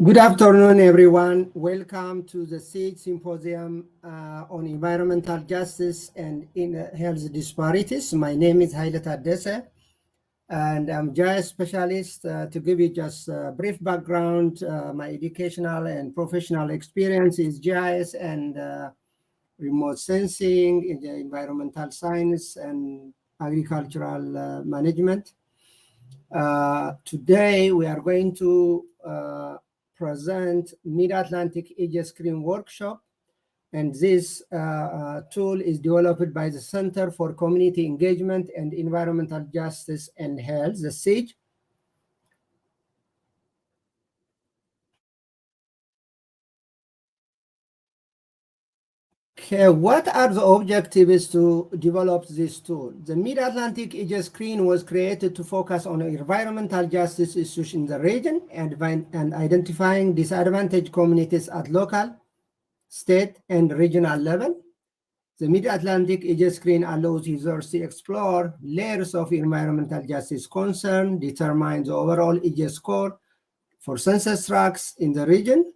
Good afternoon, everyone. Welcome to the SAGE Symposium on Environmental Justice and in Health Disparities. My name is Haile Taddese, and I'm GIS specialist. To give you just a brief background, my educational and professional experience is GIS and remote sensing in the environmental science and agricultural management. Today, we are going to present Mid-Atlantic Edge Screen Workshop, and this tool is developed by the Center for Community Engagement and Environmental Justice and Health, the SAGE. Okay, what are the objectives to develop this tool? The Mid-Atlantic Edge Screen was created to focus on environmental justice issues in the region and identifying disadvantaged communities at local, state, and regional level. The Mid-Atlantic Edge Screen allows users to explore layers of environmental justice concern, determine the overall EDGE score for census tracts in the region,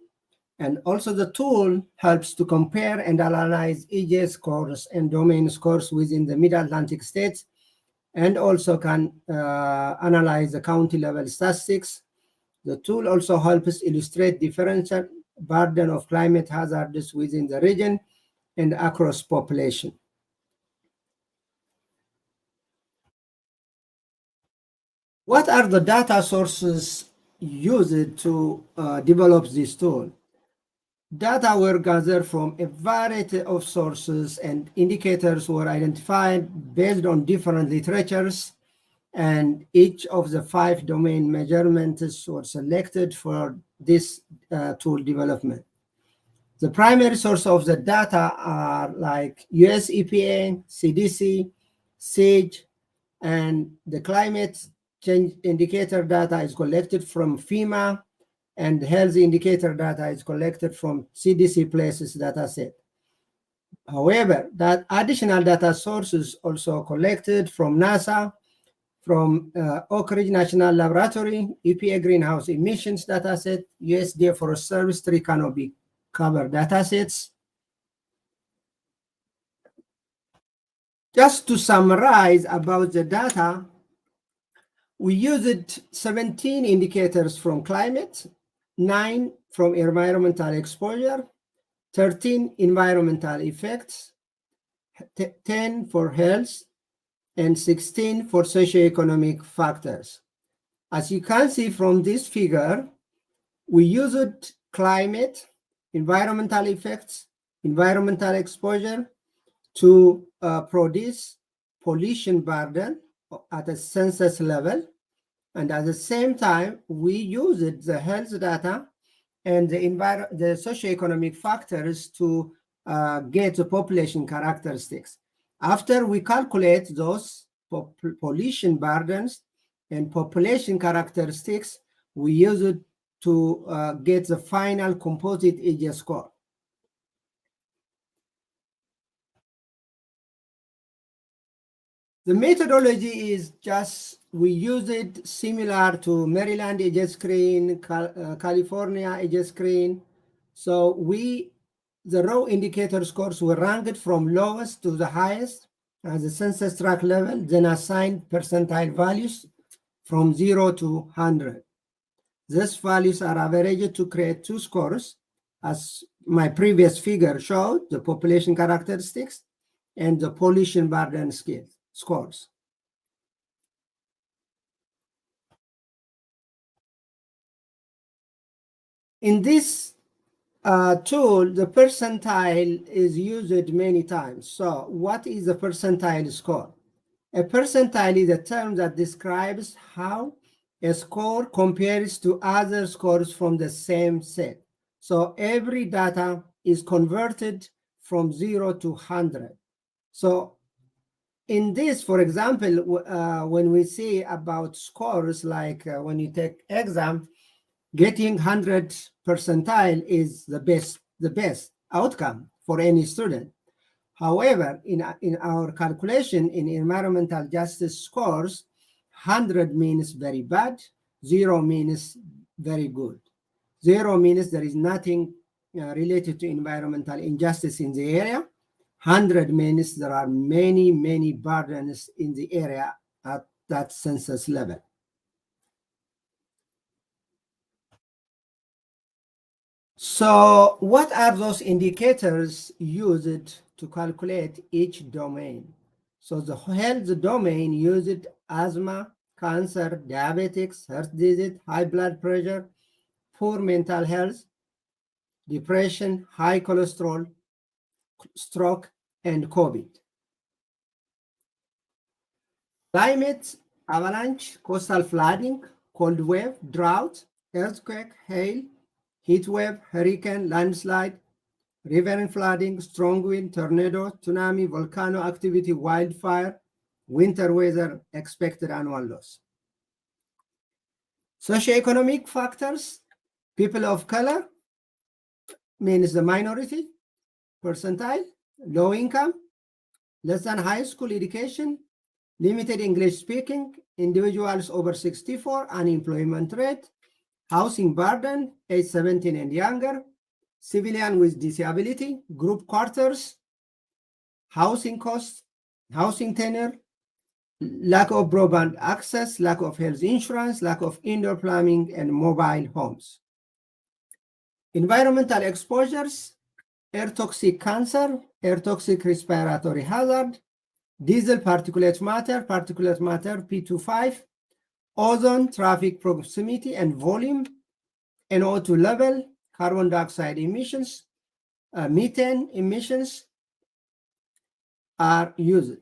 and also the tool helps to compare and analyze EDGE scores and domain scores within the Mid-Atlantic states, and also can analyze the county level statistics. The tool also helps illustrate differential burden of climate hazards within the region and across population. What are the data sources used to develop this tool? Data were gathered from a variety of sources, and indicators were identified based on different literatures, and each of the 5 domain measurements were selected for this tool development. The primary source of the data are like US EPA, CDC, SAGE, and the climate change indicator data is collected from FEMA, and health indicator data is collected from CDC Places dataset. However, that additional data sources also collected from NASA, from Oak Ridge National Laboratory, EPA greenhouse emissions dataset, USDA Forest Service tree canopy cover datasets. Just to summarize about the data, we used 17 indicators from climate, 9 from environmental exposure, 13 environmental effects, 10 for health, and 16 for socioeconomic factors. As you can see from this figure, we used climate, environmental effects, environmental exposure to produce pollution burden at a census level. And at the same time, we used the health data and the socioeconomic factors to get the population characteristics. After we calculate those pollution burdens and population characteristics, we use it to get the final composite EDGE score. The methodology is just, we use it similar to Maryland EDGE Screen, California EDGE Screen. So the raw indicator scores were ranked from lowest to the highest at the census tract level, then assigned percentile values from 0 to 100. These values are averaged to create 2 scores, as my previous figure showed, the population characteristics and the pollution burden scores. In this tool, the percentile is used many times. So what is the percentile score? A percentile is a term that describes how a score compares to other scores from the same set. So every data is converted from 0 to 100. So in this, for example, when we see about scores, like when you take exam, getting 100 percentile is the best outcome for any student. However, in our calculation in environmental justice scores, 100 means very bad, 0 means very good. 0 means there is nothing related to environmental injustice in the area. 100 means there are many, many burdens in the area at that census level. So what are those indicators used to calculate each domain? So the health domain used asthma, cancer, diabetics, heart disease, high blood pressure, poor mental health, depression, high cholesterol, stroke, and COVID. Climate, avalanche, coastal flooding, cold wave, drought, earthquake, hail, heat wave, hurricane, landslide, riverine flooding, strong wind, tornado, tsunami, volcano activity, wildfire, winter weather, expected annual loss. Socioeconomic factors, people of color means the minority, percentile, low income, less than high school education, limited English speaking, individuals over 64, unemployment rate, housing burden, age 17 and younger, civilian with disability, group quarters, housing costs, housing tenure, lack of broadband access, lack of health insurance, lack of indoor plumbing, and mobile homes. Environmental exposures, air toxic cancer, air toxic respiratory hazard, diesel particulate matter P2.5, ozone, traffic proximity and volume, NO2 level, carbon dioxide emissions, methane emissions are used.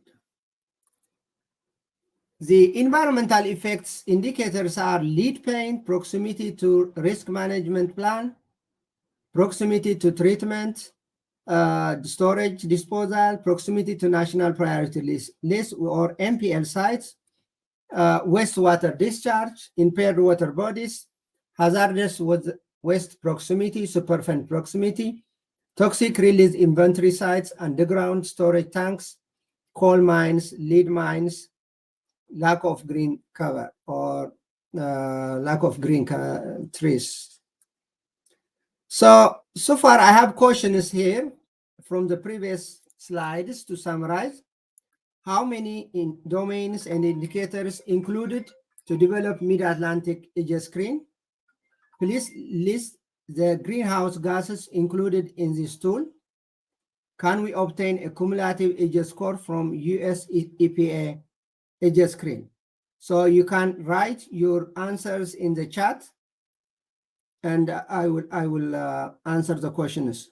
The environmental effects indicators are lead paint, proximity to risk management plan, proximity to treatment, storage, disposal, proximity to national priority list or NPL sites, wastewater discharge, impaired water bodies, hazardous waste proximity, superfund proximity, toxic release inventory sites, underground storage tanks, coal mines, lead mines, lack of green cover or lack of green trees. So far I have questions here from the previous slides to summarize. How many domains and indicators included to develop Mid-Atlantic EGS screen? Please list the greenhouse gases included in this tool. Can we obtain a cumulative EGS score from US EPA EGS screen? So you can write your answers in the chat and I will answer the questions.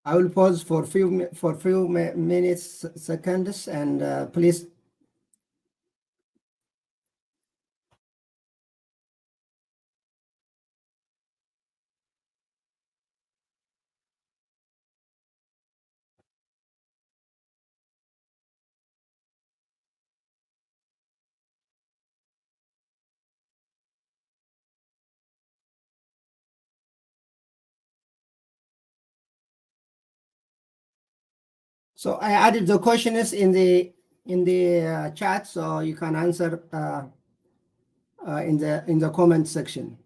I will pause for few minutes, seconds, and please. So I added the questions in the chat, so you can answer in the comment section.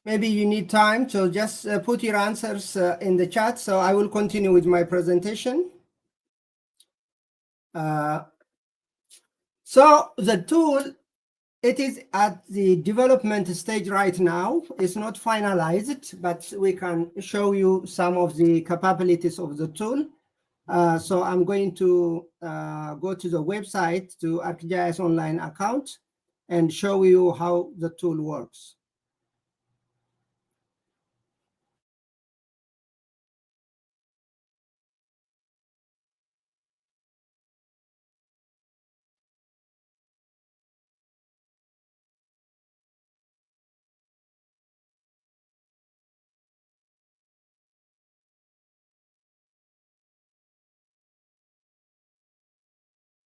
Maybe you need time, so just put your answers in the chat. So I will continue with my presentation. So the tool It is at the development stage right now. It's not finalized, but we can show you some of the capabilities of the tool. So I'm going to go to the website, to ArcGIS Online account, and show you how the tool works.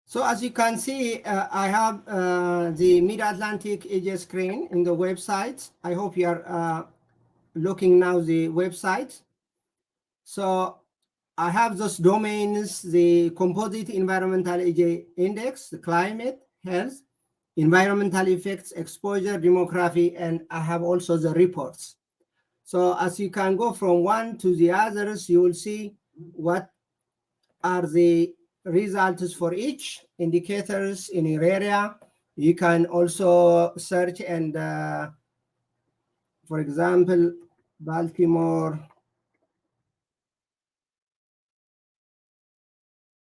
So as you can see, I have the Mid-Atlantic EJ screen in the website. I hope you are looking now the website. So I have those domains, the composite environmental EJ index, the climate, health, environmental effects, exposure, demography, and I have also the reports. So as you can go from one to the others, you will see what are the results for each indicators in your area. You can also search and, for example, Baltimore.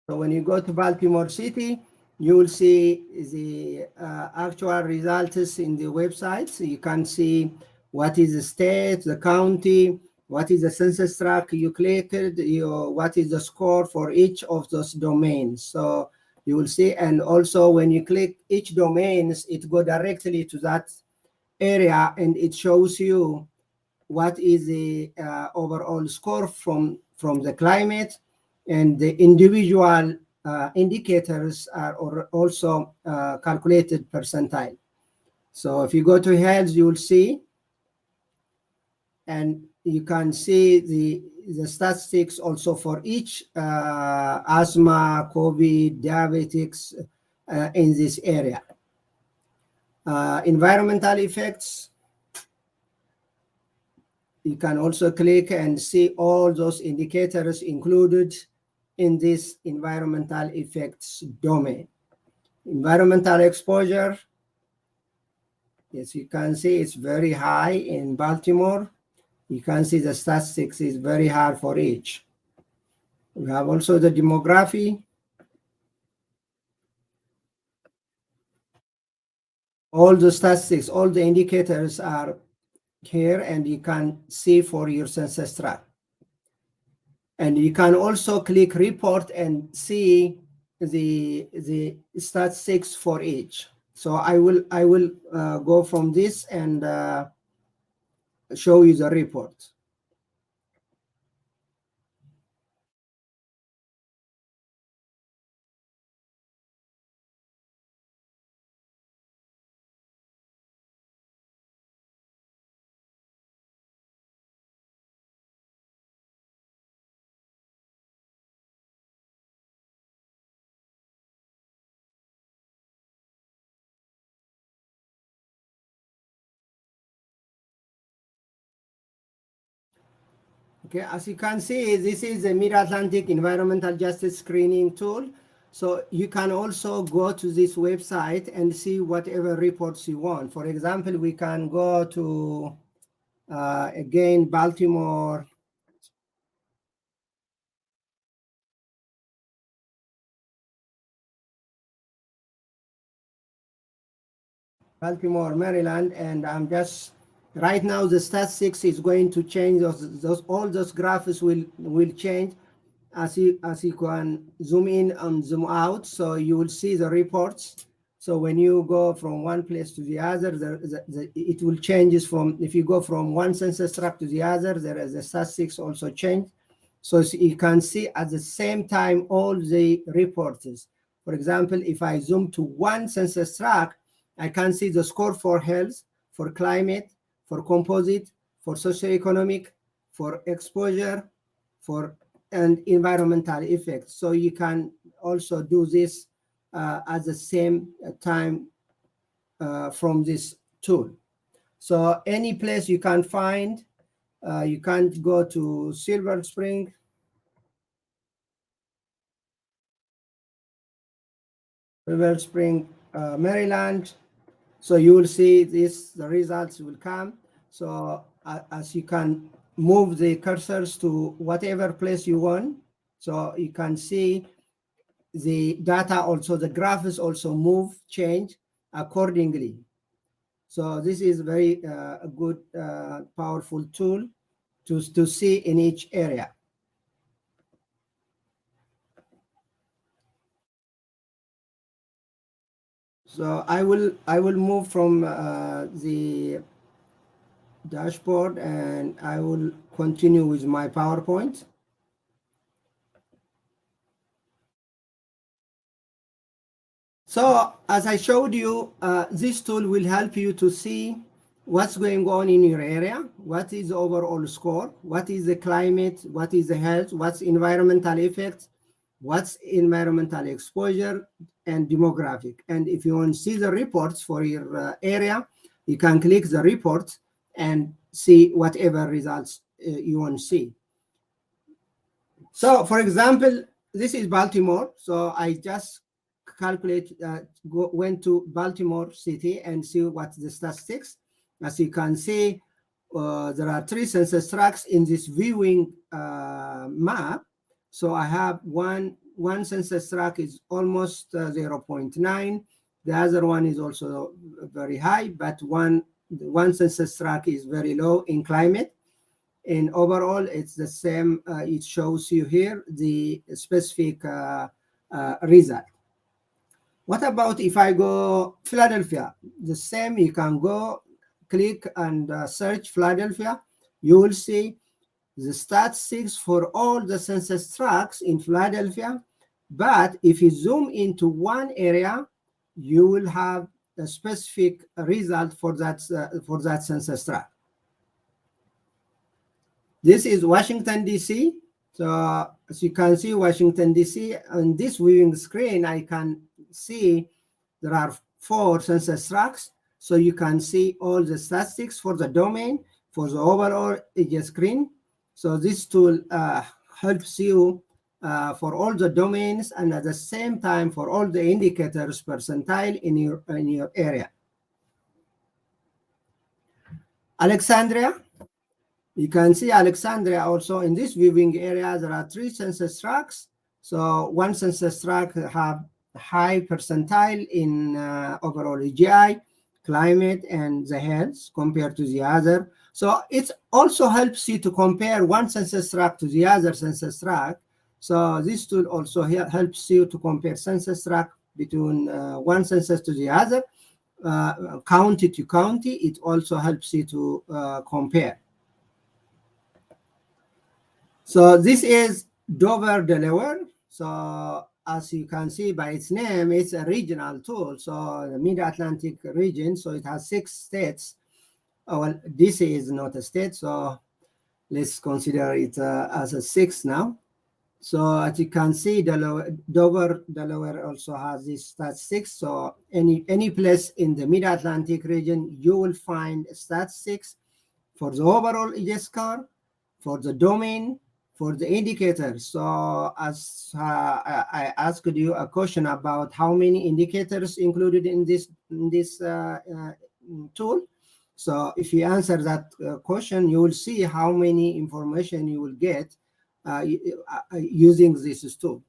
So when you go to Baltimore City, you will see the actual results in the website. So you can see what is the state, the county, what is the census tract you clicked, what is the score for each of those domains. So you will see, and also when you click each domains, it go directly to that area and it shows you what is the overall score from the climate, and the individual indicators are also calculated percentile. So if you go to health, you will see, and you can see the statistics also for each asthma, COVID, diabetics in this area. Environmental effects, you can also click and see all those indicators included in this environmental effects domain. Environmental exposure, yes, you can see it's very high in Baltimore. You can see the statistics is very high for each. We have also the demography. All the statistics, all the indicators are here, and you can see for your census tract. And you can also click report and see the statistics for each. So I will go from this and show you the report. Okay, as you can see, this is the Mid-Atlantic Environmental Justice Screening Tool. So you can also go to this website and see whatever reports you want. For example, we can go to, again, Baltimore. Baltimore, Maryland, and I'm just right now the statistics is going to change. All those graphs will change as you can zoom in and zoom out. So you will see the reports. So when you go from one place to the other, it will change from, if you go from one census tract to the other, the statistics also change. So you can see at the same time all the reports. For example, if I zoom to one census tract, I can see the score for health, for climate, for composite, for socioeconomic, for exposure, for and environmental effects. So you can also do this at the same time from this tool. So any place you can find, you can go to Silver Spring, Maryland. So you will see this, the results will come. So as you can move the cursors to whatever place you want, so you can see the data also, the graphs also move, change accordingly. So this is very a good, powerful tool to see in each area. So I will move from the dashboard and I will continue with my PowerPoint. So as I showed you, this tool will help you to see what's going on in your area, what is the overall score, what is the climate, what is the health, what's environmental effects, what's environmental exposure, and demographic. And if you want to see the reports for your area, you can click the report and see whatever results you want to see. So for example, this is Baltimore. So I just went to Baltimore City and see what the statistics. As you can see, there are 3 census tracts in this viewing map. So I have one census tract is almost 0.9. The other one is also very high, but one census tract is very low in climate. And overall, it's the same. It shows you here the specific result. What about if I go Philadelphia? The same, you can go click and search Philadelphia. You will see the statistics for all the census tracts in Philadelphia. But if you zoom into one area, you will have a specific result for that census tract. This is Washington, D.C. So as you can see, Washington, D.C. on this viewing screen, I can see there are 4 census tracts. So you can see all the statistics for the domain, for the overall edge screen. So this tool helps you for all the domains and at the same time for all the indicators percentile in your area. Alexandria. You can see Alexandria also in this viewing area. There are 3 census tracts. So one census tract have high percentile in overall AGI, climate, and the health compared to the other. So it also helps you to compare one census tract to the other census tract. So this tool also helps you to compare census tract between one census to the other, county to county. It also helps you to compare. So this is Dover, Delaware. So as you can see by its name, it's a regional tool. So the Mid-Atlantic region, so it has 6 states. Well, DC is not a state, so let's consider it as a 6 now. So as you can see, Dover, Delaware also has this statistics. So any place in the Mid-Atlantic region, you will find statistics for the overall EJ score, for the domain, for the indicators. So as I asked you a question about how many indicators included in this tool. So if you answer that question, you will see how many information you will get using this tool.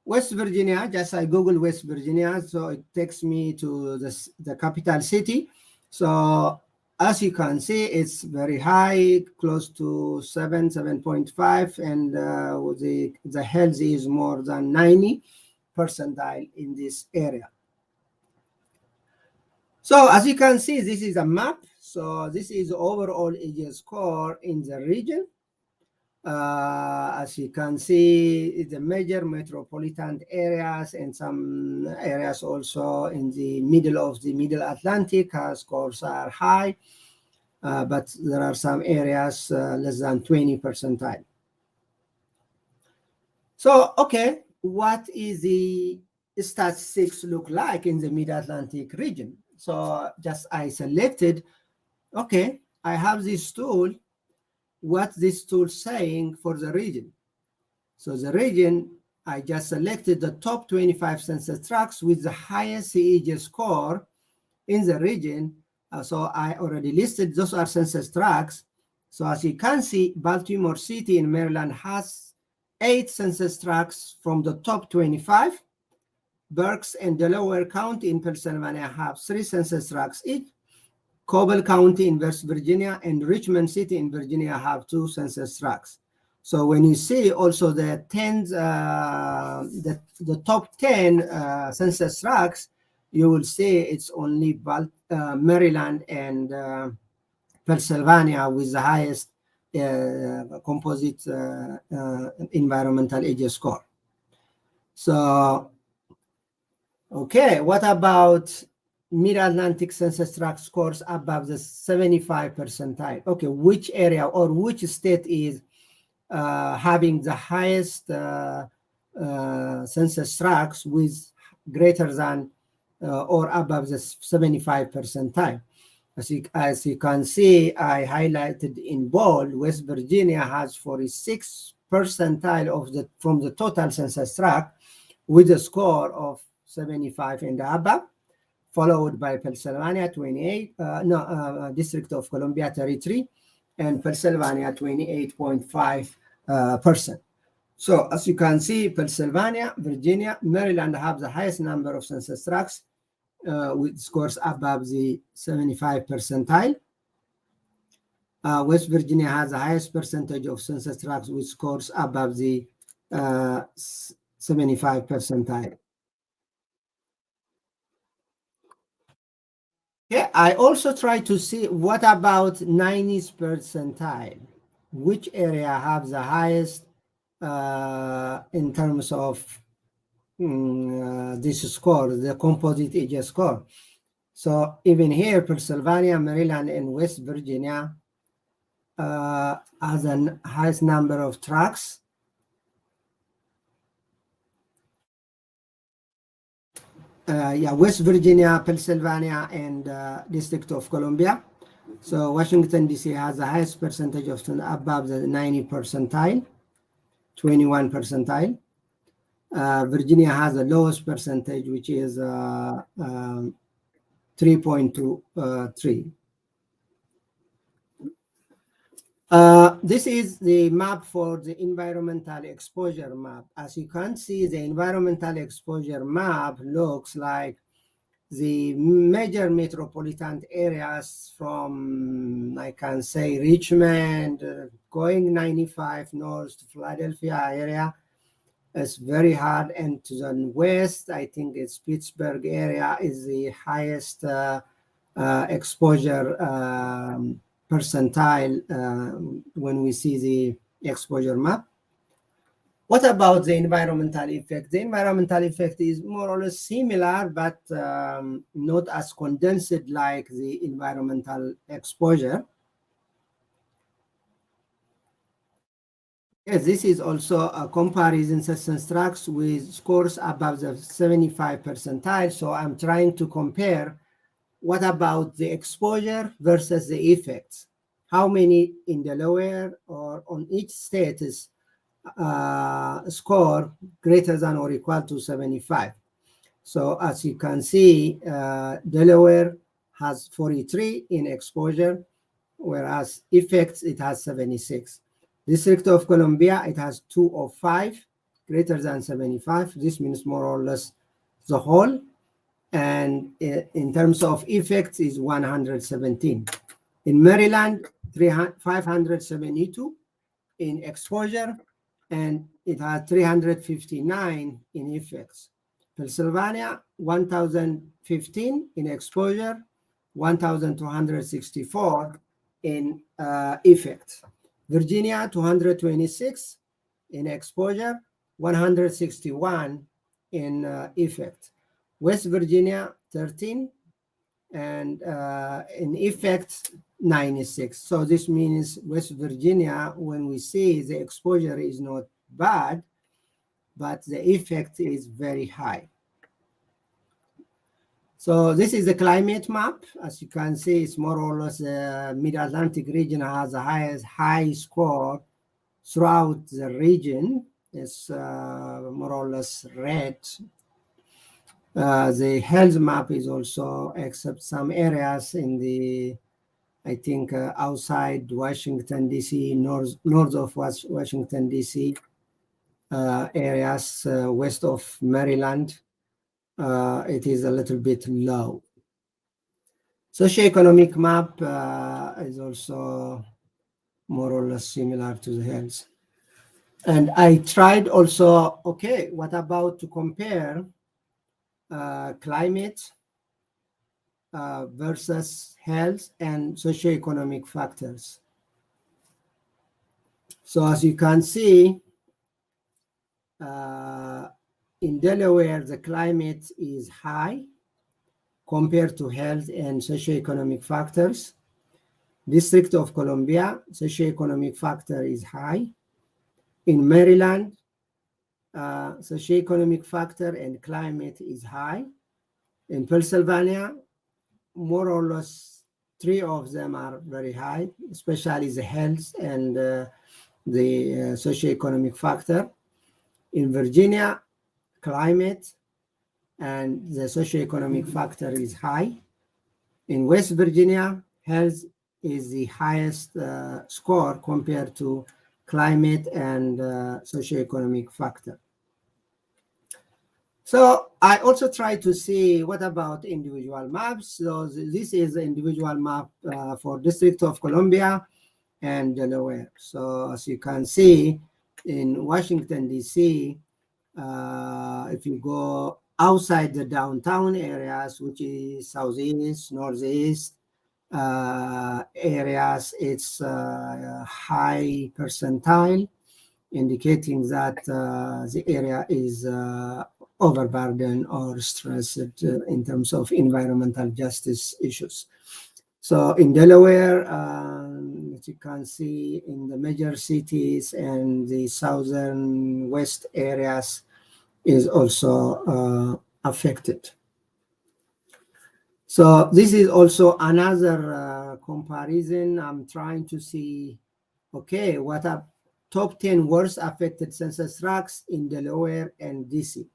West Virginia, just I Google West Virginia, so it takes me to the capital city. So as you can see, it's very high, close to 7.5, and the health is more than 90 percentile in this area. So as you can see, this is a map. So this is overall EJ score in the region. As you can see, the major metropolitan areas and some areas also in the middle of the Middle Atlantic scores are high, but there are some areas less than 20 percentile. So, okay, what is the statistics look like in the Mid-Atlantic region? So just I selected, okay, I have this tool. What this tool saying for the region? So the region, I just selected the top 25 census tracts with the highest EJ score in the region. So I already listed, those are census tracts. So as you can see, Baltimore City in Maryland has 8 census tracts from the top 25. Berks and Delaware County in Pennsylvania have 3 census tracts each. Coble County in West Virginia and Richmond City in Virginia have 2 census tracts. So when you see also the top 10 census tracts, you will see it's only Maryland and Pennsylvania with the highest composite environmental age score. So, okay, what about Mid-Atlantic census tract scores above the 75 percentile? Okay, which area or which state is having the highest census tracts with greater than or above the 75 percentile? As you can see, I highlighted in bold, West Virginia has 46 percentile of from the total census tract with a score of 75 and above, followed by Pennsylvania 28, District of Columbia 33, and Pennsylvania 28.5%. So as you can see, Pennsylvania, Virginia, Maryland have the highest number of census tracts with scores above the 75 percentile. West Virginia has the highest percentage of census tracts with scores above the 75 percentile. Yeah, I also try to see what about 90th percentile? Which area have the highest in terms of this score, the composite age score? So even here, Pennsylvania, Maryland, and West Virginia has the highest number of tracts. West Virginia, Pennsylvania, and District of Columbia. So Washington, D.C. has the highest percentage of above the 90 percentile, 21 percentile. Virginia has the lowest percentage, which is 3.23. This is the map for the environmental exposure map. As you can see, the environmental exposure map looks like the major metropolitan areas from, I can say, Richmond, going 95 north to Philadelphia area. It's very hard. And to the west, I think it's Pittsburgh area is the highest exposure percentile when we see the exposure map. What about the environmental effect? The environmental effect is more or less similar, but not as condensed like the environmental exposure. Yes, this is also a comparison census tracts with scores above the 75 percentile. So I'm trying to compare what about the exposure versus the effects. How many in Delaware or on each state is score greater than or equal to 75. So as you can see, Delaware has 43 in exposure, whereas effects, it has 76. District of Columbia, it has 205, greater than 75. This means more or less the whole. And in terms of effects is 117. In Maryland, 572 in exposure, and it has 359 in effects. Pennsylvania, 1,015 in exposure, 1,264 in effects. Virginia, 226 in exposure, 161 in effect. West Virginia, 13, and in effect, 96. So this means West Virginia, when we see the exposure is not bad, but the effect is very high. So this is the climate map. As you can see, it's more or less the Mid-Atlantic region has the highest high score throughout the region. It's more or less red. The health map is also, except some areas in the, I think, outside Washington, D.C., north of Washington, D.C., areas west of Maryland, it is a little bit low. Socioeconomic map is also more or less similar to the health. And I tried also, okay, what about to compare climate versus health and socioeconomic factors. So as you can see, in Delaware, the climate is high compared to health and socioeconomic factors. District of Columbia, socioeconomic factor is high. In Maryland, socioeconomic factor and climate is high. In Pennsylvania, more or less 3 of them are very high, especially the health and the socioeconomic factor. In Virginia, climate and the socioeconomic factor is high. In West Virginia, health is the highest score compared to climate and socioeconomic factor. So I also try to see what about individual maps. So this is the individual map for District of Columbia and Delaware. So as you can see, in Washington, D.C., if you go outside the downtown areas, which is southeast, northeast areas, it's high percentile, indicating that the area is overburdened or stressed in terms of environmental justice issues. So in Delaware, as you can see in the major cities and the southern west areas is also affected. So this is also another comparison. I'm trying to see, okay, what are top 10 worst affected census tracts in Delaware and DC.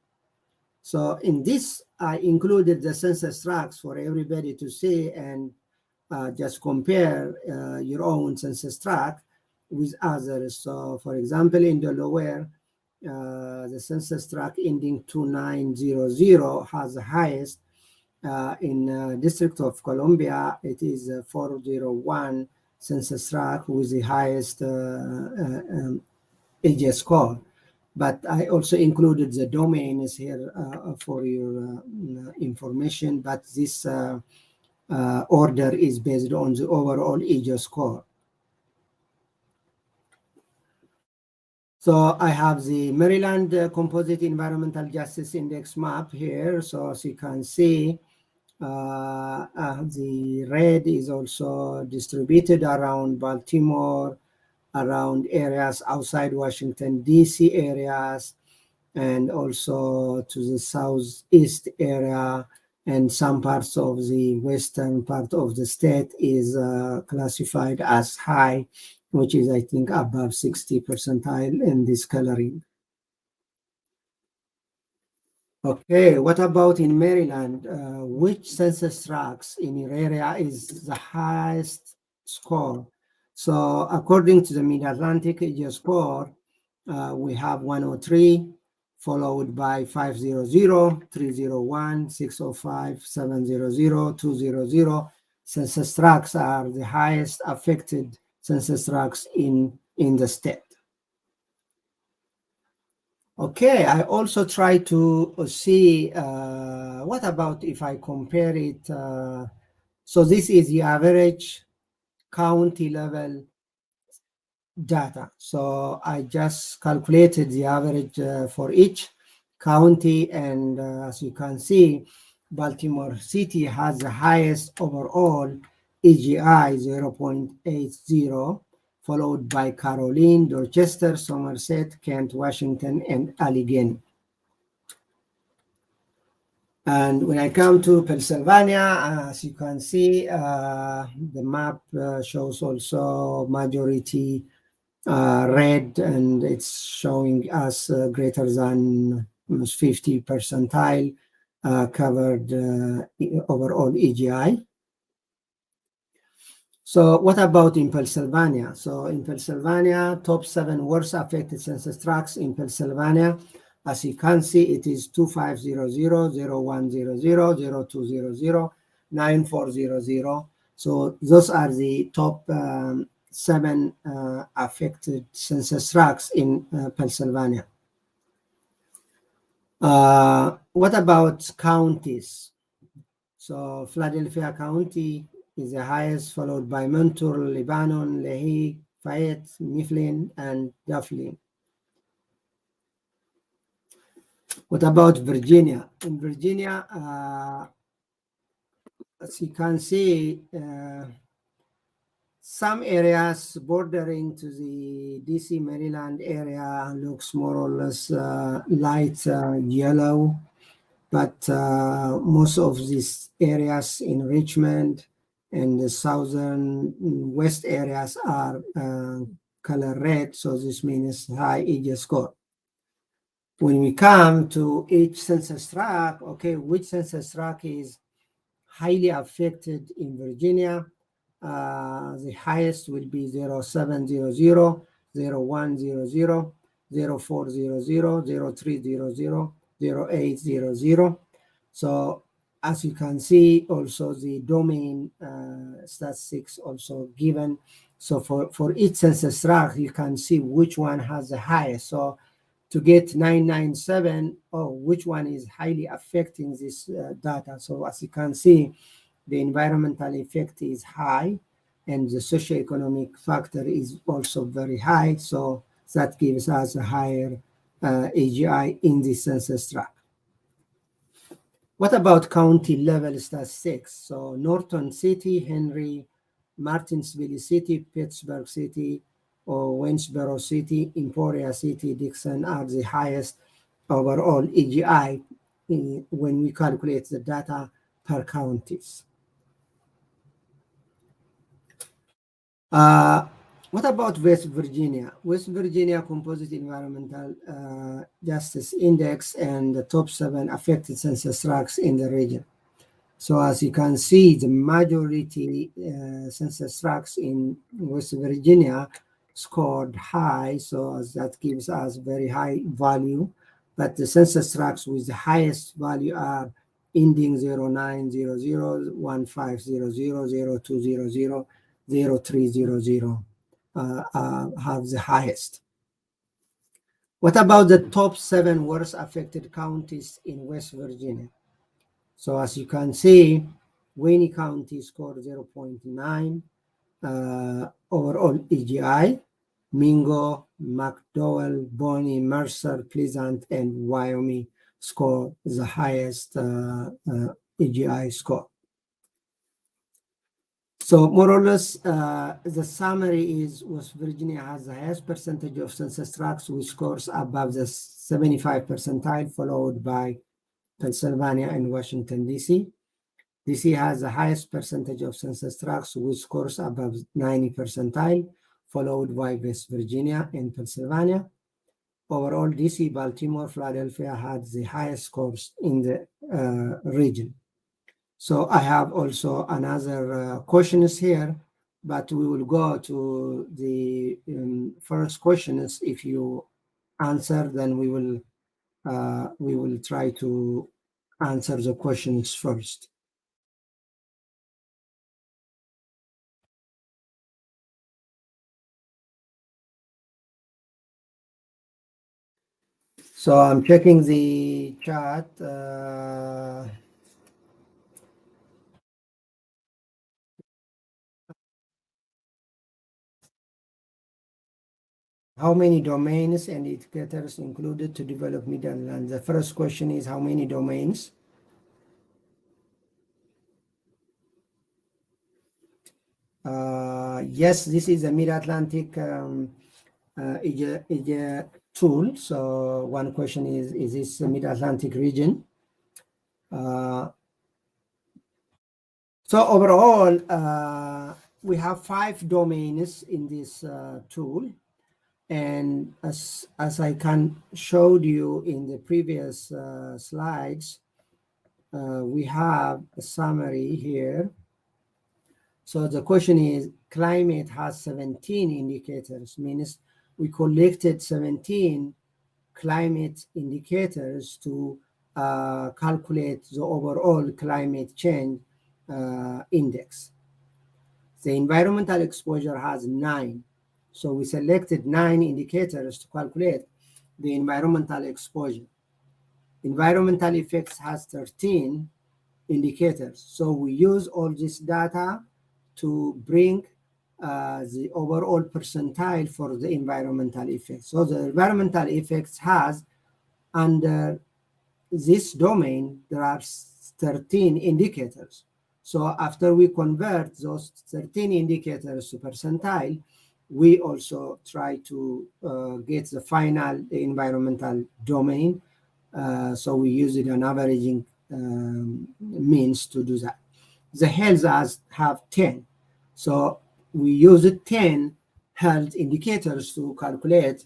So in this, I included the census tracts for everybody to see and just compare your own census tract with others. So for example, in Delaware, the census tract ending 2900 has the highest. In District of Columbia, it is 401 census tract with the highest AGS score. But I also included the domains here for your information, but this order is based on the overall AGS score. So I have the Maryland Composite Environmental Justice Index map here. So as you can see, the red is also distributed around Baltimore, around areas outside Washington, D.C. areas, and also to the southeast area, and some parts of the western part of the state is classified as high, which is, I think, above 60 percentile in this coloring. Okay, what about in Maryland? Which census tracts in your area is the highest score? So according to the Mid-Atlantic AGS score, we have 103, followed by 500, 301, 605, 700, 200. Census tracts are the highest affected census tracts in the state. Okay, I also try to see what about if I compare it. So this is the average county level data. So I just calculated the average for each county, and as you can see, Baltimore City has the highest overall AGI 0.80, followed by Caroline, Dorchester, Somerset, Kent, Washington, and Allegheny. And when I come to Pennsylvania, as you can see, the map shows also majority red, and it's showing us greater than 50 percentile. covered overall EGI. So what about in Pennsylvania? So in Pennsylvania, top 7 worst affected census tracts in Pennsylvania. As you can see, it is 2500, 0100, 0200, 9400. So those are the top 7 affected census tracts in Pennsylvania. What about counties? So Philadelphia County is the highest, followed by Montour, Lebanon, Lehigh, Fayette, Mifflin, and Dublin. What about Virginia? In Virginia, as you can see, some areas bordering to the DC, Maryland area looks more or less light yellow, but most of these areas in Richmond and the southern west areas are color red, so this means high EGI score. When we come to each census tract, okay, which census tract is highly affected in Virginia? The highest will be 0700, 0100, 0400, 0300, 0800. So as you can see, also the domain statistics also given. So for each census tract, you can see which one has the highest. So to get 997, which one is highly affecting this data. So as you can see, the environmental effect is high and the socioeconomic factor is also very high. So that gives us a higher AGI in the census tract. What about county level statistics? So Norton City, Henry, Martinsville City, Pittsburgh City, or Waynesboro City, Emporia City, Dixon are the highest overall EGI when we calculate the data per counties. What about West Virginia? West Virginia Composite Environmental Justice Index and the top 7 affected census tracts in the region. So as you can see, the majority census tracts in West Virginia scored high, so that gives us very high value. But the census tracts with the highest value are ending 0900, 1500, 0200, 0300 have the highest. What about the top 7 worst affected counties in West Virginia? So as you can see, Wayne County scored 0.9 overall EGI. Mingo, McDowell, Bonnie, Mercer, Pleasant, and Wyoming score the highest EGI score. So more or less, the summary is West Virginia has the highest percentage of census tracts which scores above the 75 percentile, followed by Pennsylvania and Washington, D.C. D.C. has the highest percentage of census tracts which scores above 90 percentile, followed by West Virginia and Pennsylvania. Overall, D.C., Baltimore, Philadelphia had the highest scores in the region. So I have also another questions here, but we will go to the first questions. If you answer, then we will try to answer the questions first. So I'm checking the chat. How many domains and indicators included to develop Mid-Atlantic? The first question is how many domains? Yes, this is a Mid-Atlantic tool. So one question is this the Mid-Atlantic region? So overall, we have 5 domains in this tool. And as I can showed you in the previous slides, we have a summary here. So the question is, climate has 17 indicators, means we collected 17 climate indicators to calculate the overall climate change index. The environmental exposure has 9. So we selected 9 indicators to calculate the environmental exposure. Environmental effects has 13 indicators. So we use all this data to bring the overall percentile for the environmental effects. So the environmental effects has, under this domain, there are 13 indicators. So after we convert those 13 indicators to percentile, we also try to get the final environmental domain. So we use it an averaging means to do that. The health have 10. So we use 10 health indicators to calculate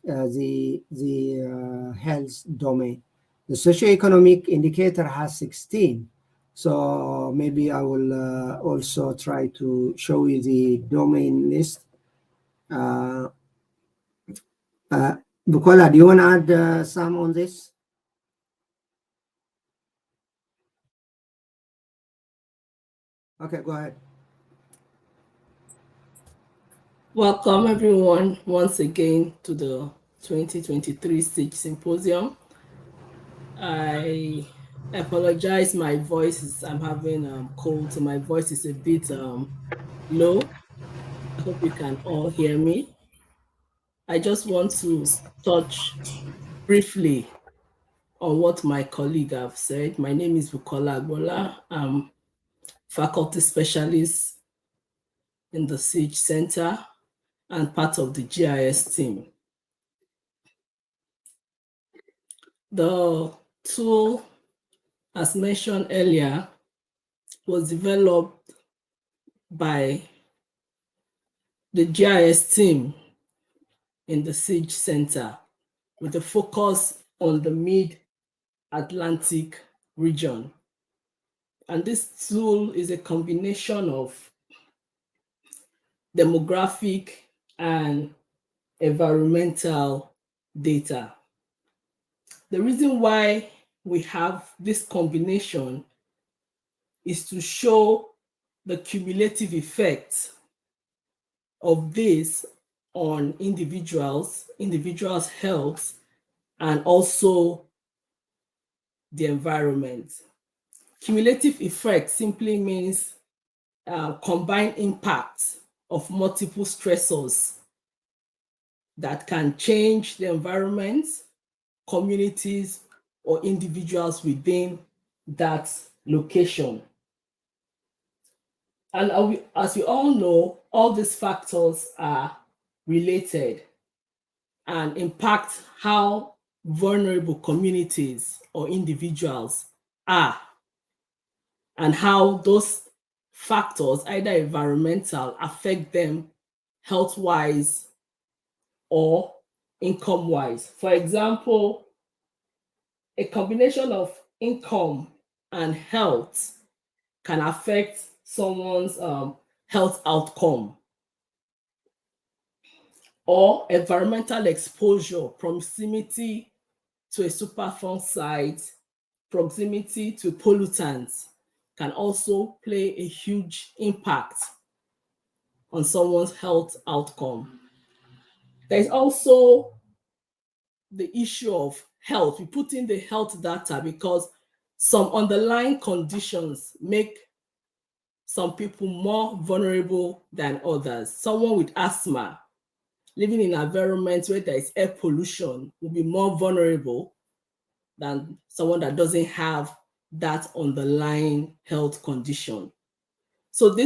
the health domain. The socioeconomic indicator has 16. So maybe I will also try to show you the domain list. Bukola, do you want to add some on this? Okay, go ahead. Welcome everyone once again to the 2023 SIG Symposium. I apologize, my voice is, I'm having cold, so my voice is a bit low. I hope you can all hear me. I just want to touch briefly on what my colleague have said. My name is Bukola Agbola. I'm faculty specialist in the SIG Center and part of the GIS team. The tool, as mentioned earlier, was developed by the GIS team in the SIG Center with a focus on the Mid-Atlantic region. And this tool is a combination of demographic and environmental data. The reason why we have this combination is to show the cumulative effect of this on individuals' health, and also the environment. Cumulative effect simply means combined impact of multiple stressors that can change the environment, communities, or individuals within that location. And as we all know, all these factors are related and impact how vulnerable communities or individuals are, and how those factors, either environmental, affect them health-wise or income-wise. For example, a combination of income and health can affect someone's health outcome. Or environmental exposure, proximity to a Superfund site, proximity to pollutants can also play a huge impact on someone's health outcome. There's also the issue of health. We put in the health data because some underlying conditions make some people more vulnerable than others. Someone with asthma living in an environment where there is air pollution will be more vulnerable than someone that doesn't have that underlying health condition. So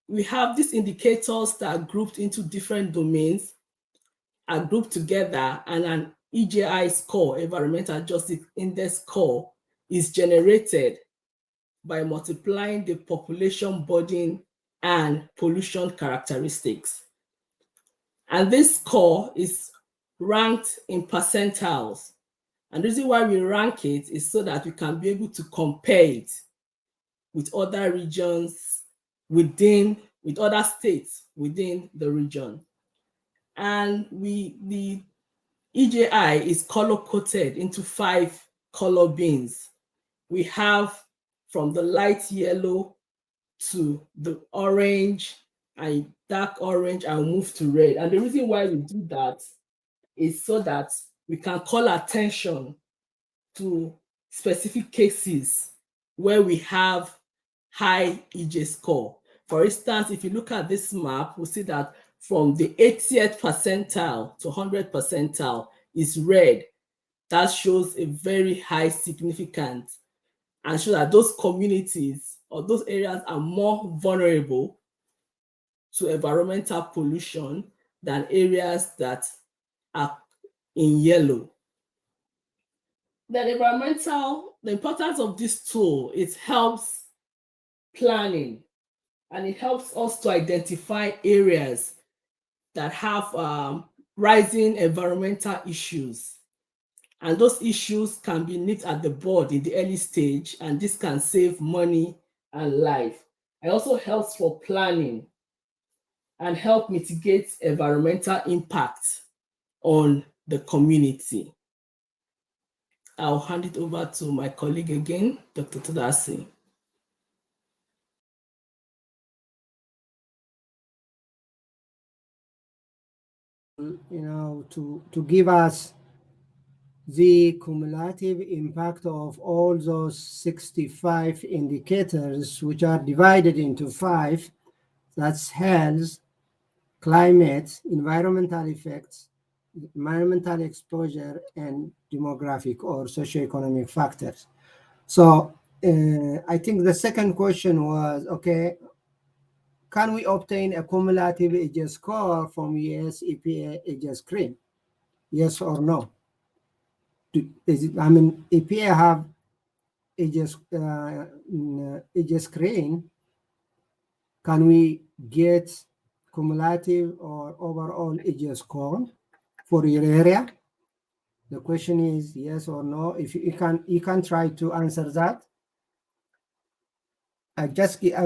we have these indicators that are grouped into different domains, are grouped together, and an EJI score, Environmental Justice Index score, is generated by multiplying the population burden and pollution characteristics. And this score is ranked in percentiles. And the reason why we rank it is so that we can be able to compare it with other regions with other states within the region. And the EJI is color coded into 5 color bins. We have from the light yellow to the orange and dark orange and move to red. And the reason why we do that is so that we can call attention to specific cases where we have high EJ score. For instance, if you look at this map, we'll see that from the 80th percentile to 100th percentile is red. That shows a very high significance and shows that those communities or those areas are more vulnerable to environmental pollution than areas that are in yellow. The importance of this tool, it helps planning and it helps us to identify areas that have rising environmental issues. And those issues can be nipped at the bud in the early stage, and this can save money and life. It also helps for planning and help mitigate environmental impact on the community. I'll hand it over to my colleague again, Dr. Todasi. To give us the cumulative impact of all those 65 indicators, which are divided into 5, that's health, climate, environmental effects, environmental exposure, and demographic or socioeconomic factors. So I think the second question was, okay, can we obtain a cumulative EJ score from US EPA EJ screen? Yes or no? EPA have EJ screen. Can we get cumulative or overall EJ score for your area? The question is yes or no. If you can try to answer that. I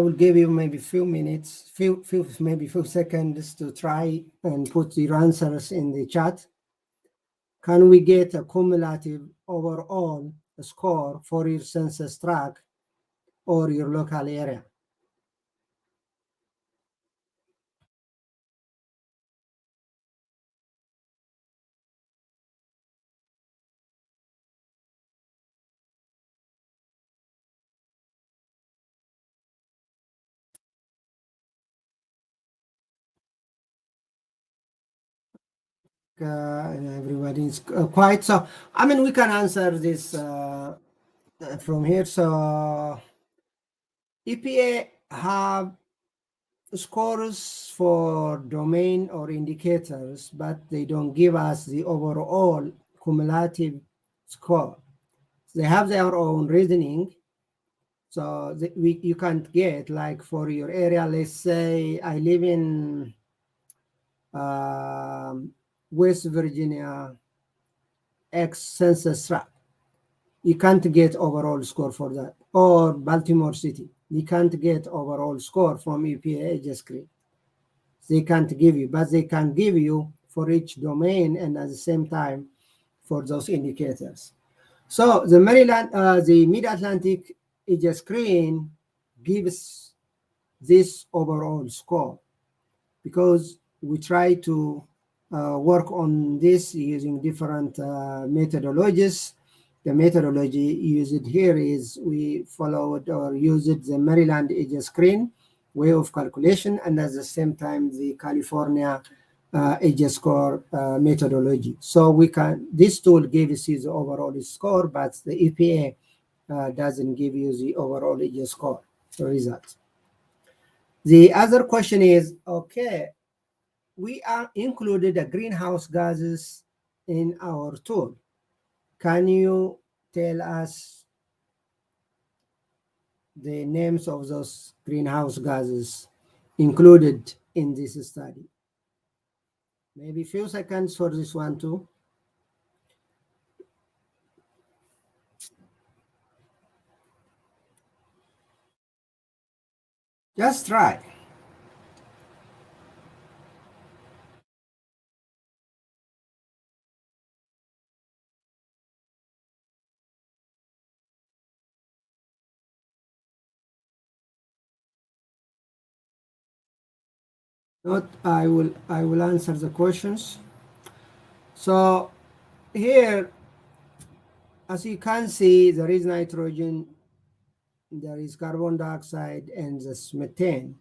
will give you maybe few minutes, maybe few seconds to try and put your answers in the chat. Can we get a cumulative overall score for your census tract or your local area? Everybody's quiet. So, we can answer this from here. So, EPA have scores for domain or indicators, but they don't give us the overall cumulative score. They have their own reasoning. So you can't get, like, for your area, let's say I live in West Virginia X census tract. You can't get overall score for that. Or Baltimore City. You can't get overall score from EPA EJ screen. They can't give you, but they can give you for each domain and at the same time for those indicators. So the Maryland, the Mid-Atlantic EJ screen gives this overall score because we try to work on this using different methodologies. The methodology used here is we followed or used the Maryland EJ screen way of calculation, and at the same time the California EJ score methodology. So this tool gives you the overall score, but the EPA doesn't give you the overall EJ score result. The other question is, okay, we are included the greenhouse gases in our tool. Can you tell us the names of those greenhouse gases included in this study? Maybe a few seconds for this one too. Just try. Not, I will answer the questions. So here, as you can see, there is nitrogen, there is carbon dioxide, and this methane.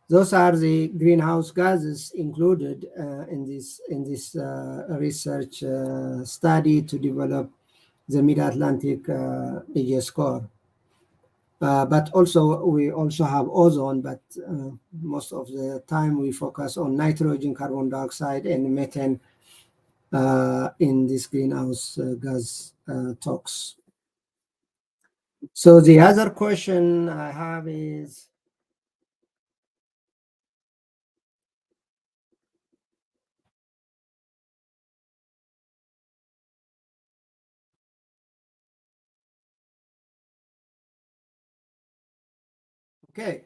Those are the greenhouse gases included in this research study to develop the Mid-Atlantic AGS core. But also we also have ozone, but most of the time we focus on nitrogen, carbon dioxide, and methane in this greenhouse gas talks. So the other question I have is, okay,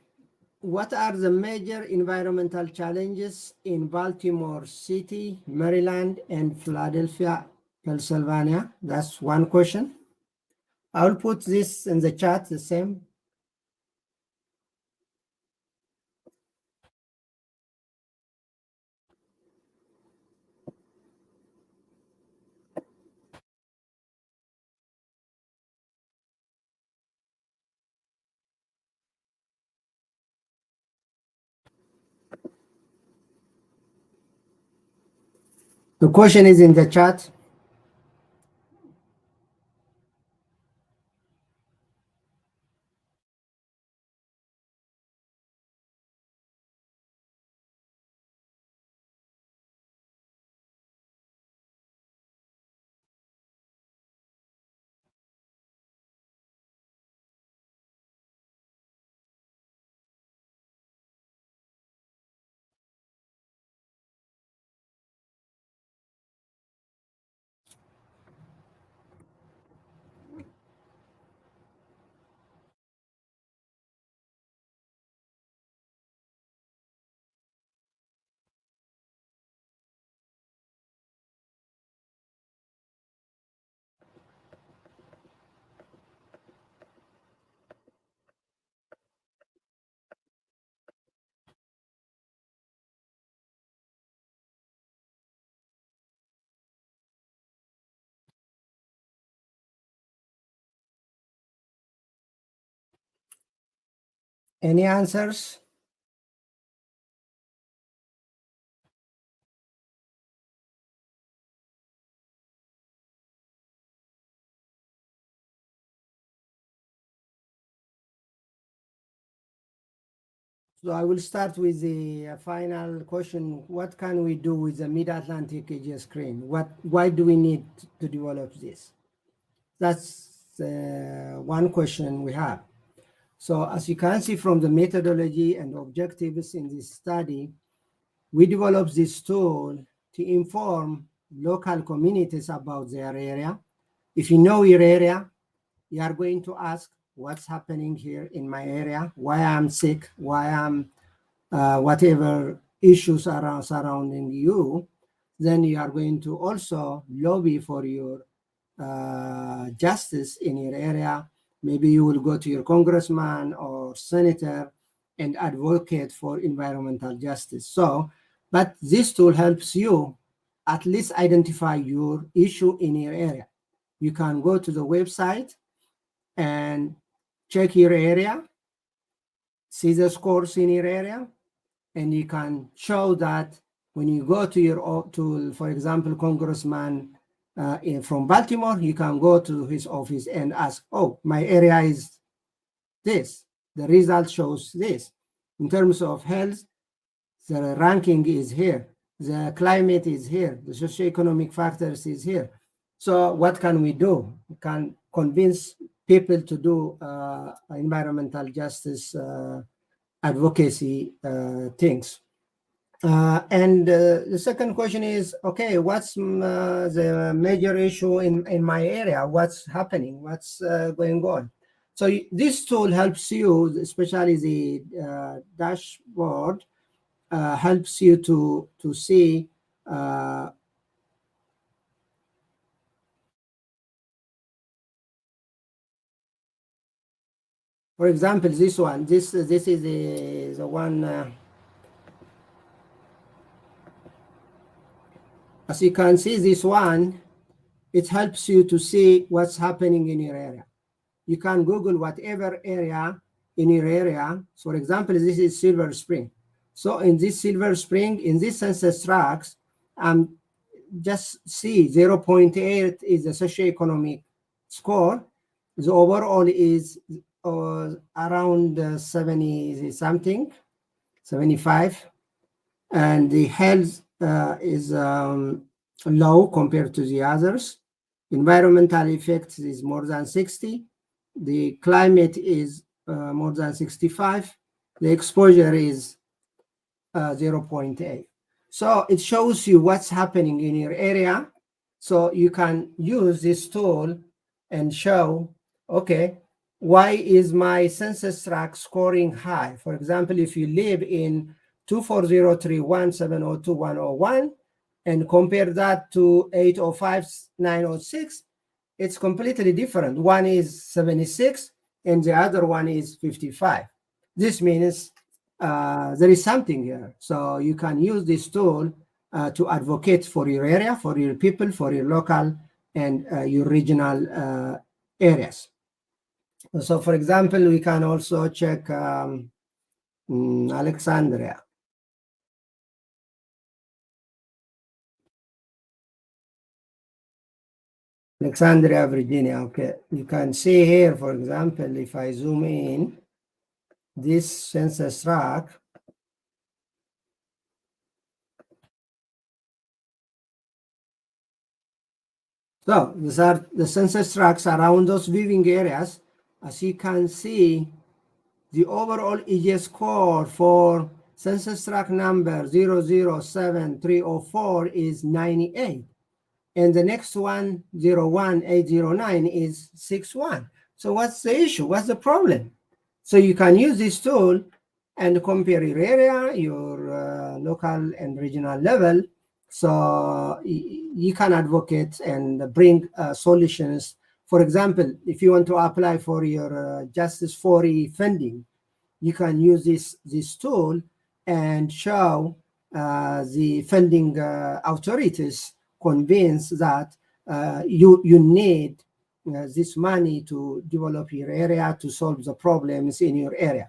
what are the major environmental challenges in Baltimore City, Maryland, and Philadelphia, Pennsylvania? That's one question. I'll put this in the chat, the same. The question is in the chat. Any answers? So I will start with the final question. What can we do with the Mid-Atlantic AGS crane? Why do we need to develop this? That's one question we have. So as you can see from the methodology and objectives in this study, we developed this tool to inform local communities about their area. If you know your area, you are going to ask, what's happening here in my area, why I'm sick, why I'm whatever issues are surrounding you. Then you are going to also lobby for your justice in your area. Maybe you will go to your congressman or senator and advocate for environmental justice. So, but this tool helps you at least identify your issue in your area. You can go to the website and check your area, see the scores in your area, and you can show that when you go to your, for example, congressman from Baltimore, you can go to his office and ask, oh, my area is this. The result shows this. In terms of health, the ranking is here. The climate is here. The socioeconomic factors is here. So what can we do? We can convince people to do environmental justice advocacy things. And the second question is, okay, what's the major issue in my area? What's happening? What's going on? So this tool helps you, especially the dashboard, helps you to see for example, this one. This is the one. As you can see, this one, it helps you to see what's happening in your area. You can Google whatever area in your area. So for example, this is Silver Spring. So in this Silver Spring, in this census tracts, just see 0.8 is the socioeconomic score. The overall is around 70 something, 75. And the health is low compared to the others. Environmental effects is more than 60. The climate is more than 65. The exposure is 0.8. So it shows you what's happening in your area. So you can use this tool and show, okay, why is my census tract scoring high? For example, if you live in 24031702101 and compare that to 805906, it's completely different. One is 76 and the other one is 55. This means there is something here. So you can use this tool to advocate for your area, for your people, for your local and your regional areas. So for example, we can also check Alexandria. Alexandria, Virginia. Okay, you can see here, for example, if I zoom in, this census tract. So these are the census tracts around those viewing areas. As you can see, the overall EJ score for census tract number 007304 is 98. And the next one, 01809, is 61. So what's the issue? What's the problem? So you can use this tool and compare your area, your local and regional level. So you can advocate and bring solutions. For example, if you want to apply for your Justice 40 funding, you can use this tool and show the funding authorities convinced that you need this money to develop your area, to solve the problems in your area.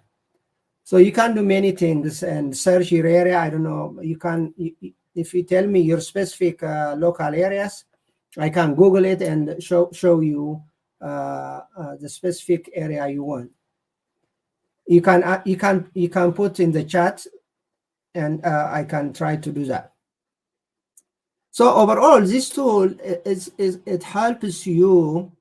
So you can do many things and search your area. I don't know, you can, if you tell me your specific local areas, I can Google it and show you the specific area you want. You can put in the chat and I can try to do that. So overall, this tool it helps you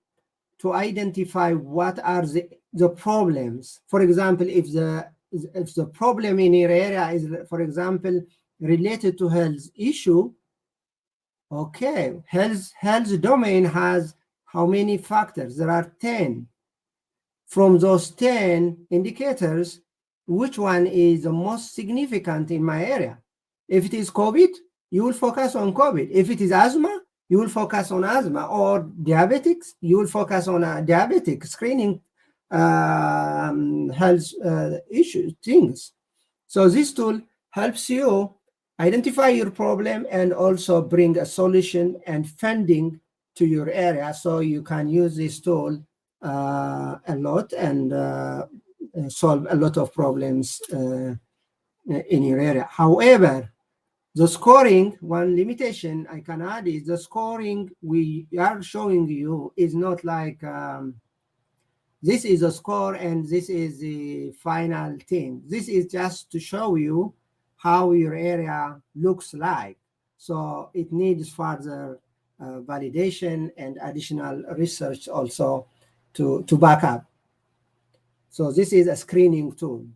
to identify what are the problems. For example, if the problem in your area is, for example, related to health issue, okay, health domain has how many factors? There are 10. From those 10 indicators, which one is the most significant in my area? If it is COVID, you will focus on COVID. If it is asthma, you will focus on asthma, or diabetics, you will focus on diabetic screening health issues, things. So this tool helps you identify your problem and also bring a solution and funding to your area. So you can use this tool a lot and solve a lot of problems in your area. However, the scoring, one limitation I can add is the scoring we are showing you is not like this is a score and this is the final thing. This is just to show you how your area looks like. So it needs further validation and additional research also to back up. So this is a screening tool.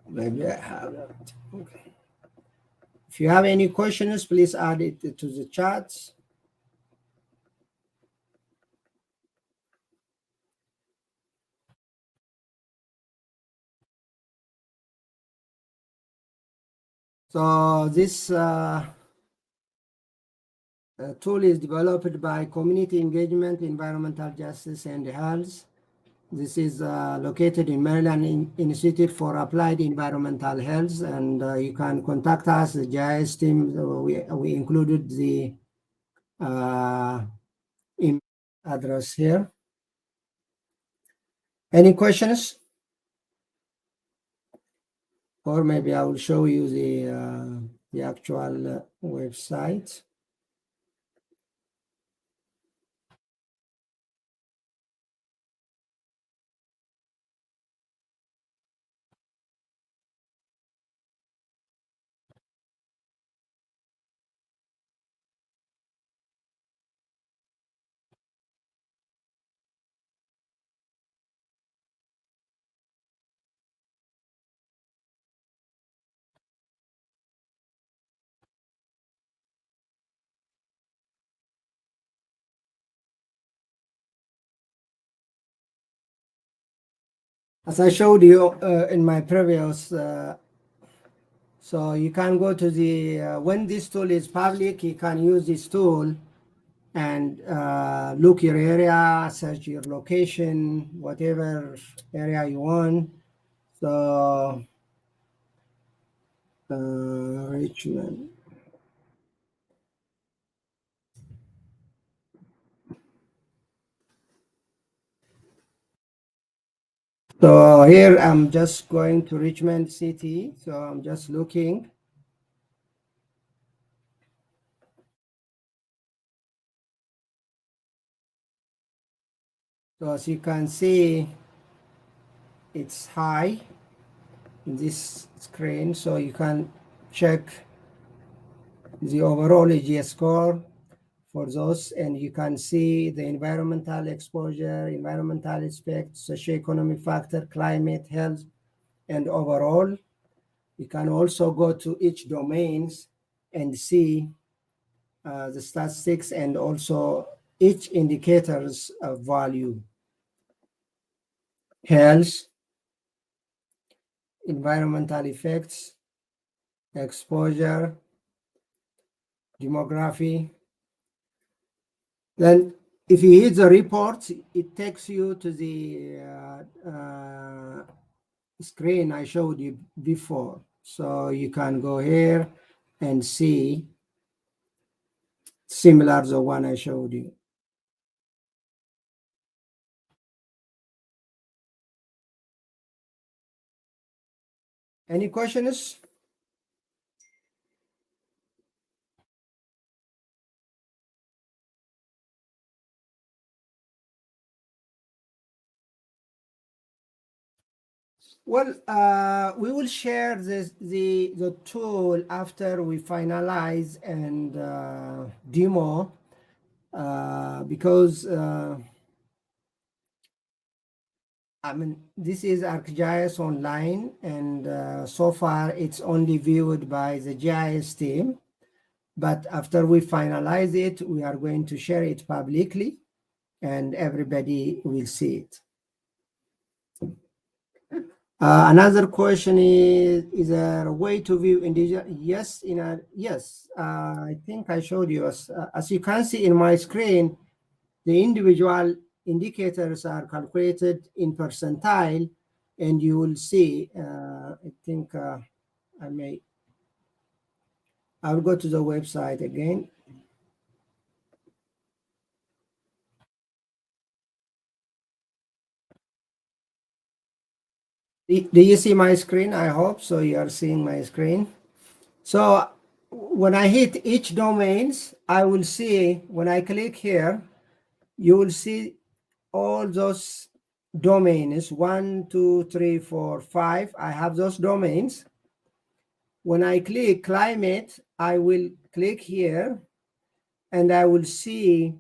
Maybe I have it. Okay. If you have any questions, please add it to the chat. So this tool is developed by Community Engagement, Environmental Justice and Health. This is located in Maryland Institute for Applied Environmental Health, and you can contact us, the GIS team. We included the email address here. Any questions? Or maybe I will show you the actual website. As I showed you in my previous, so you can go to the, when this tool is public, you can use this tool and look your area, search your location, whatever area you want. So Richmond. So here I'm just going to Richmond City. So I'm just looking. So as you can see, it's high in this screen. So you can check the overall AGS score for those, and you can see the environmental exposure, environmental aspect, socioeconomic factor, climate, health, and overall. You can also go to each domains and see the statistics and also each indicator's value. Health, environmental effects, exposure, demography. Then if you hit the report, it takes you to the screen I showed you before. So you can go here and see similar to the one I showed you. Any questions? Well, we will share the tool after we finalize and demo, because I mean, this is ArcGIS Online, and so far it's only viewed by the GIS team. But after we finalize it, we are going to share it publicly, and everybody will see it. Another question is there a way to view individual? Yes, yes. I think I showed you. As you can see in my screen, the individual indicators are calculated in percentile, and you will see. I think I'll go to the website again. Do you see my screen? I hope so. You are seeing my screen. So when I hit each domains, I will see, when I click here, you will see all those domains, 1, 2, 3, 4, 5. I have those domains. When I click climate, I will click here and I will see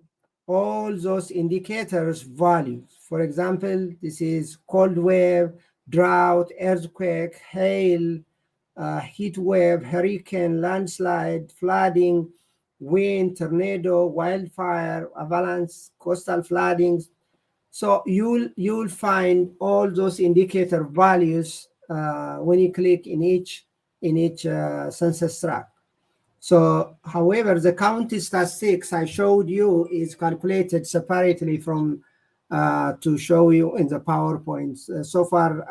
all those indicators values. For example, this is cold wave, drought, earthquake, hail, heat wave, hurricane, landslide, flooding, wind, tornado, wildfire, avalanche, coastal floodings. So you'll find all those indicator values when you click in each census tract. So, however, the county statistics I showed you is calculated separately from to show you in the PowerPoints. So far,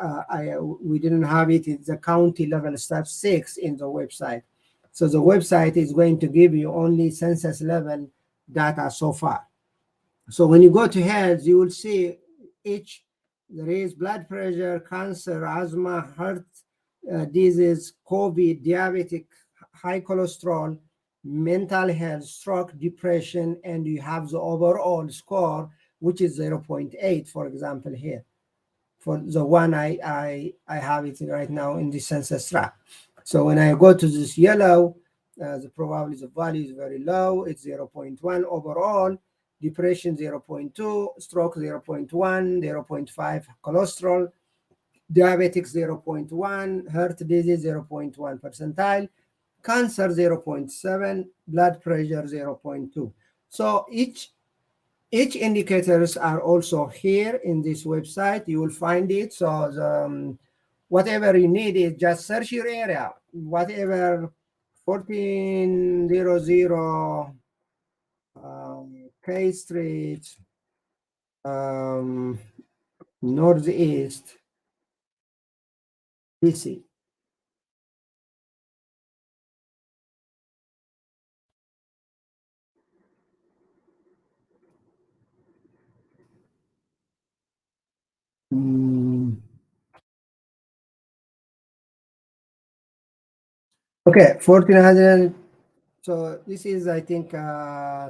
we didn't have it in the county level statistics in the website. So the website is going to give you only census level data so far. So when you go to health, you will see there is blood pressure, cancer, asthma, heart disease, COVID, diabetic, high cholesterol, mental health, stroke, depression, and you have the overall score, which is 0.8, for example, here. For the one I have it right now in the census tract. So when I go to this yellow, the probability of value is very low. It's 0.1 overall. Depression 0.2, stroke 0.1, 0.5 cholesterol, diabetics 0.1, heart disease 0.1 percentile, cancer 0.7, blood pressure 0.2. So each indicators are also here in this website. You will find it. So whatever you need is just search your area, whatever 1400 K Street, Northeast, DC. Okay, 1400. So this is, I think,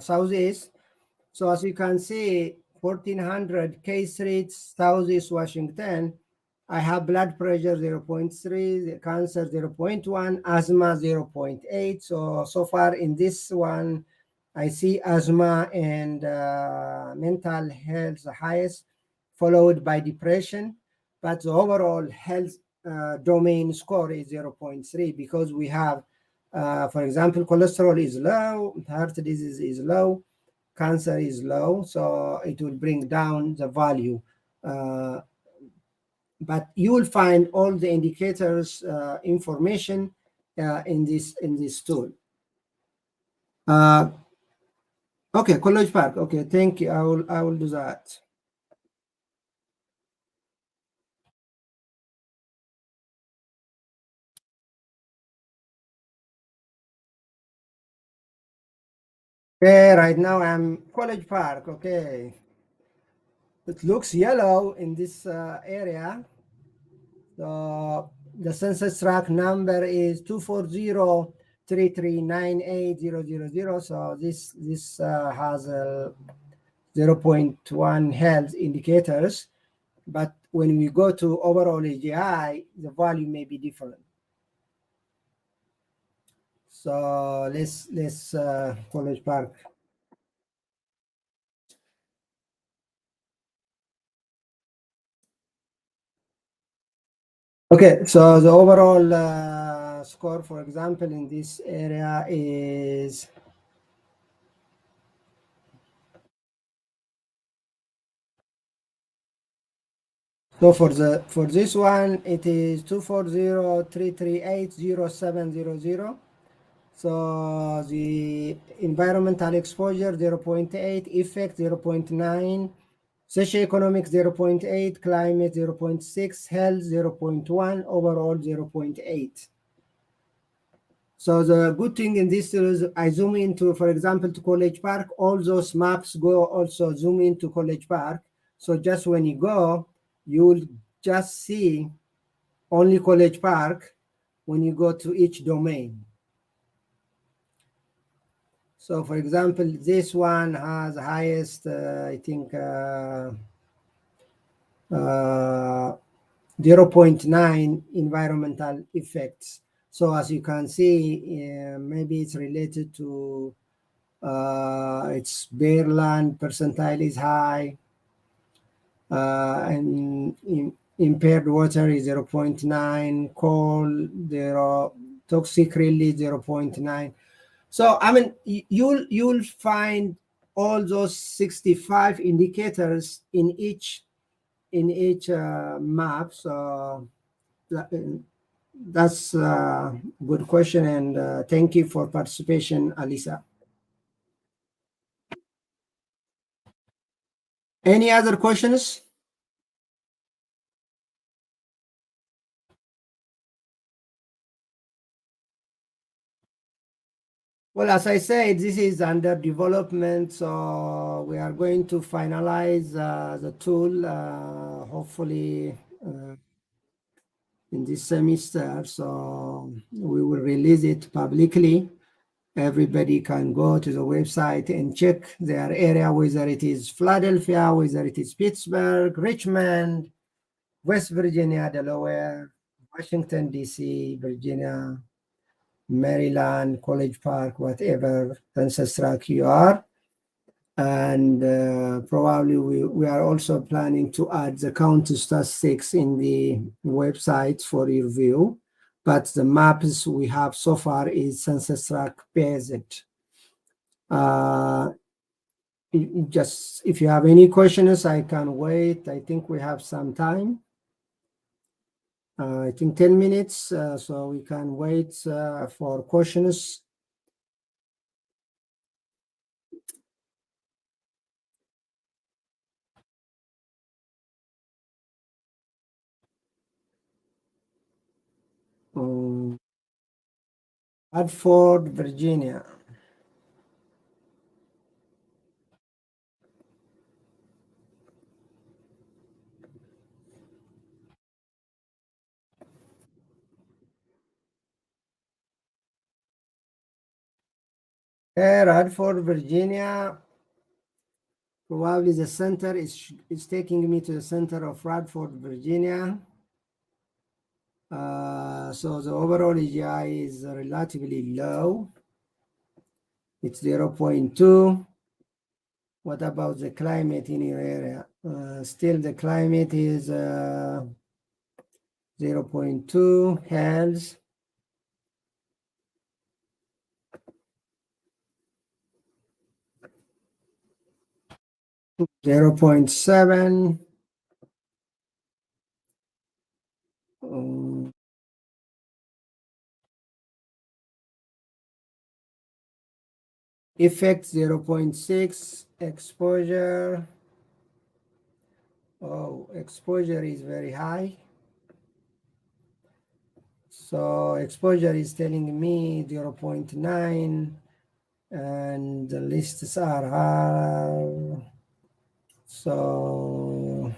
Southeast. So as you can see, 1400 K Street, Southeast Washington. I have blood pressure 0.3, cancer 0.1, asthma 0.8. So far in this one, I see asthma and mental health the highest, followed by depression. But the overall health domain score is 0.3 because we have, for example, cholesterol is low, heart disease is low, cancer is low, so it will bring down the value. But you will find all the indicators information in this tool. Okay, College Park. Okay, thank you. I will do that. Okay, right now I'm College Park. Okay, it looks yellow in this area. So the census tract number is 240-339-8000. So this has a 0.1 health indicators, but when we go to overall AGI, the value may be different. So let's College Park. Okay, so the overall score, for example, in this area is so for this one it is 240-338-0700. So the environmental exposure 0.8, effect 0.9, socioeconomic 0.8, climate 0.6, health 0.1, overall 0.8. So the good thing in this is I zoom into, for example, to College Park, all those maps go also zoom into College Park. So just when you go, you will just see only College Park when you go to each domain. So for example, this one has highest, I think, 0.9 environmental effects. So as you can see, maybe it's related to its bare land percentile is high, and impaired water is 0.9, coal, toxic really 0.9. So I mean, you'll find all those 65 indicators in each map. So that's a good question, and thank you for participation, Alisa. Any other questions? Well, as I said, this is under development, so we are going to finalize the tool, hopefully in this semester. So we will release it publicly. Everybody can go to the website and check their area, whether it is Philadelphia, whether it is Pittsburgh, Richmond, West Virginia, Delaware, Washington, D.C., Virginia, Maryland, College Park, whatever census tract you are. And probably we are also planning to add the county statistics in the website for your view. But the maps we have so far is census tract based. Just if you have any questions, I can wait. I think we have some time. I think 10 minutes, so we can wait for questions. Radford, Virginia. Radford, Virginia. Probably the center is taking me to the center of Radford, Virginia. So the overall AGI is relatively low. It's 0.2. What about the climate in your area? Still the climate is 0.2. Health. 0.7. Effect 0.6. Exposure. Oh, exposure is very high. So exposure is telling me 0.9, and the lists are high. So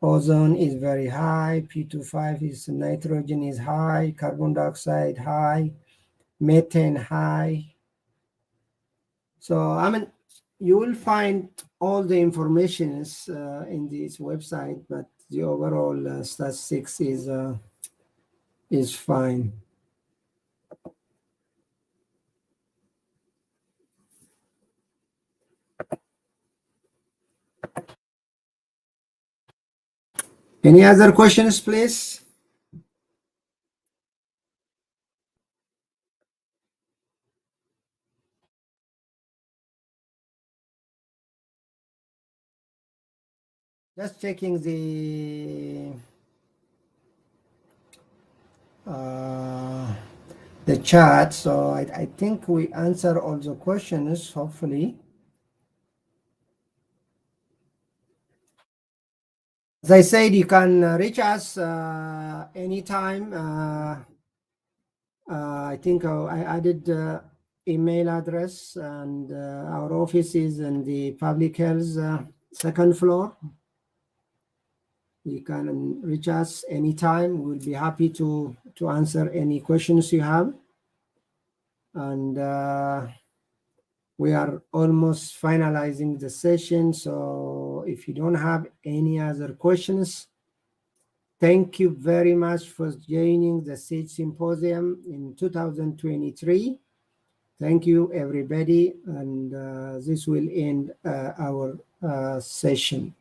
ozone is very high, P25 is nitrogen is high, carbon dioxide high, methane high. So I mean, you will find all the information in this website, but the overall statistics is fine. Any other questions, please? Just checking the chat. So I think we answer all the questions, hopefully. As I said, you can reach us anytime. I think I added email address, and our office is in the public health second floor. You can reach us anytime. We'll be happy to answer any questions you have. And we are almost finalizing the session. So if you don't have any other questions, thank you very much for joining the SAGE Symposium in 2023. Thank you, everybody. And this will end our session.